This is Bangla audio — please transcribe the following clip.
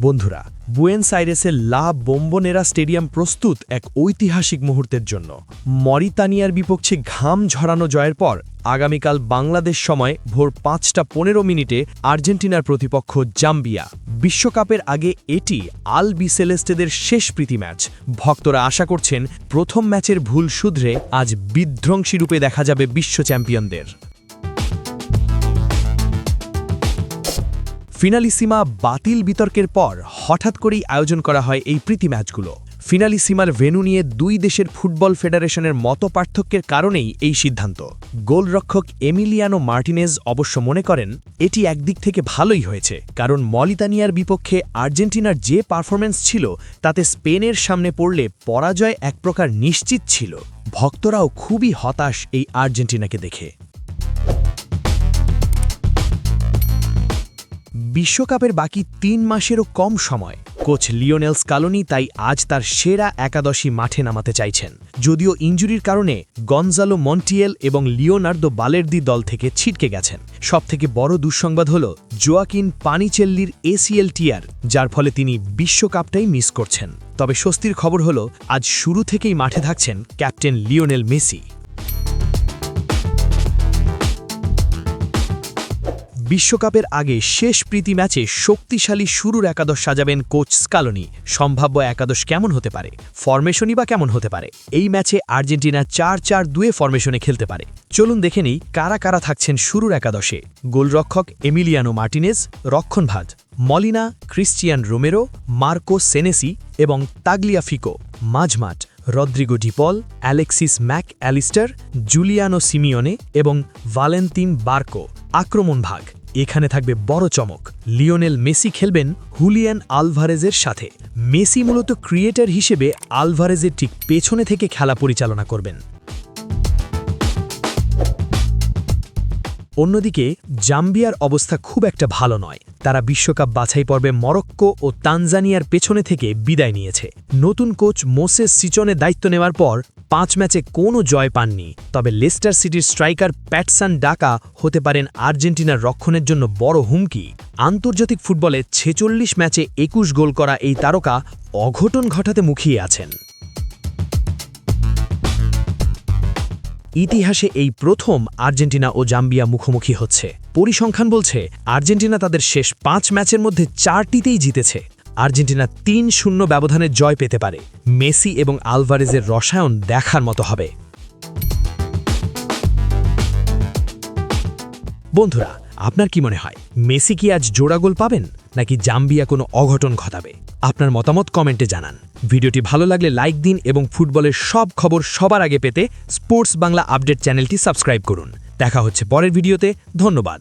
বন্ধুরা, বুয়েন্স আইরেসের লা বোম্বোনেরা স্টেডিয়াম প্রস্তুত এক ঐতিহাসিক মুহূর্তের জন্য। মরিতানিয়ার বিপক্ষে ঘাম ঝরানো জয়ের পর আগামীকাল বাংলাদেশ সময় ভোর ৫টা ১৫ আর্জেন্টিনার প্রতিপক্ষ জাম্বিয়া। বিশ্বকাপের আগে এটি আল বিসেলেস্টেদের শেষ প্রীতি ম্যাচ। ভক্তরা আশা করছেন প্রথম ম্যাচের ভুল শুধরে আজ বিধ্বংসী রূপে দেখা যাবে বিশ্ব চ্যাম্পিয়নদের। ফিনালিসিমা বাতিল বিতর্কের পর হঠাৎ করেই আয়োজন করা হয় এই প্রীতি ম্যাচগুলো। ফিনালিসিমার ভেন্যু নিয়ে দুই দেশের ফুটবল ফেডারেশনের মতপার্থক্যের কারণেই এই সিদ্ধান্ত। গোলরক্ষক এমিলিয়ানো মার্টিনেজ অবশ্য মনে করেন এটি একদিক থেকে ভালোই হয়েছে, কারণ মরিতানিয়ার বিপক্ষে আর্জেন্টিনার যে পারফরম্যান্স ছিল তাতে স্পেনের সামনে পড়লে পরাজয় এক প্রকার নিশ্চিত ছিল। ভক্তরাও খুবই হতাশ এই আর্জেন্টিনাকে দেখে। বিশ্বকাপের বাকি ৩ মাসেরও কম সময়। কোচ লিওনেল স্কালোনি তাই আজ তার সেরা একাদশী মাঠে নামাতে চাইছেন। যদিও ইনজুরির কারণে গনজালো মন্টিয়েল এবং লিওনার্দো বালের্দি দল থেকে ছিটকে গেছেন। সবথেকে বড় দুঃসংবাদ হল জোয়াকিন পানিচেল্লির এসিএল টিয়ার, যার ফলে তিনি বিশ্বকাপটাই মিস করছেন। তবে স্বস্তির খবর হল আজ শুরু থেকেই মাঠে থাকছেন ক্যাপ্টেন লিওনেল মেসি। বিশ্বকাপের আগে শেষ প্রীতি ম্যাচে শক্তিশালী শুরুর একাদশ সাজাবেন কোচ স্কালোনি। সম্ভাব্য একাদশ কেমন হতে পারে, ফরমেশনই বা কেমন হতে পারে? এই ম্যাচে আর্জেন্টিনা ৪-৪-২ ফরমেশনে খেলতে পারে। চলুন দেখে নিই কারা কারা থাকছেন শুরুর একাদশে। গোলরক্ষক এমিলিয়ানো মার্টিনেজ, রক্ষণভাগ Molina, Cristian Romero, Marco Senesi এবং তাগলিয়াফিকো। মাঝমাঠ Rodrigo De Paul, Alexis Mac Allister, Giuliano Simeone এবং ভালেন্তিন বার্কো। আক্রমণ ভাগ এখানে থাকবে বড় চমক। লিওনেল মেসি খেলবেন হুলিয়ান আলভারেজের সাথে। মেসি মূলত ক্রিয়েটর হিসেবে আলভারেজের ঠিক পেছনে থেকে খেলা পরিচালনা করবেন। অন্যদিকে জাম্বিয়ার অবস্থা খুব একটা ভালো নয়। তারা বিশ্বকাপ বাছাই পর্বে মরক্কো ও তানজানিয়ার পেছনে থেকে বিদায় নিয়েছে। নতুন কোচ মোসেস সিচনে দায়িত্ব নেওয়ার পর ৫ ম্যাচে কোনো জয় পাননি। তবে লেস্টার সিটির স্ট্রাইকার প্যাটসান ডাকা হতে পারেন আর্জেন্টিনার রক্ষণের জন্য বড় হুমকি। আন্তর্জাতিক ফুটবলে ৪৬ ম্যাচে ২১ গোল করা এই তারকা অঘটন ঘটাতে মুখিয়ে আছেন। ইতিহাসে এই প্রথম আর্জেন্টিনা ও জাম্বিয়া মুখোমুখি হচ্ছে। পরিসংখ্যান বলছে আর্জেন্টিনা তাদের শেষ ৫ ম্যাচের মধ্যে ৪টিতেই জিতেছে। আর্জেন্টিনা ৩-০ ব্যবধানে জয় পেতে পারে। মেসি এবং আলভারেজের রসায়ন দেখার মতো হবে। বন্ধুরা, আপনার কি মনে হয় মেসি কি আজ জোড়া গোল পাবেন, নাকি জাম্বিয়া কোনো অঘটন ঘটাবে? আপনার মতামত কমেন্টে জানান। ভিডিওটি ভালো লাগলে লাইক দিন এবং ফুটবলের সব খবর সবার আগে পেতে স্পোর্টস বাংলা আপডেট চ্যানেলটি সাবস্ক্রাইব করুন। দেখা হচ্ছে পরের ভিডিওতে। ধন্যবাদ।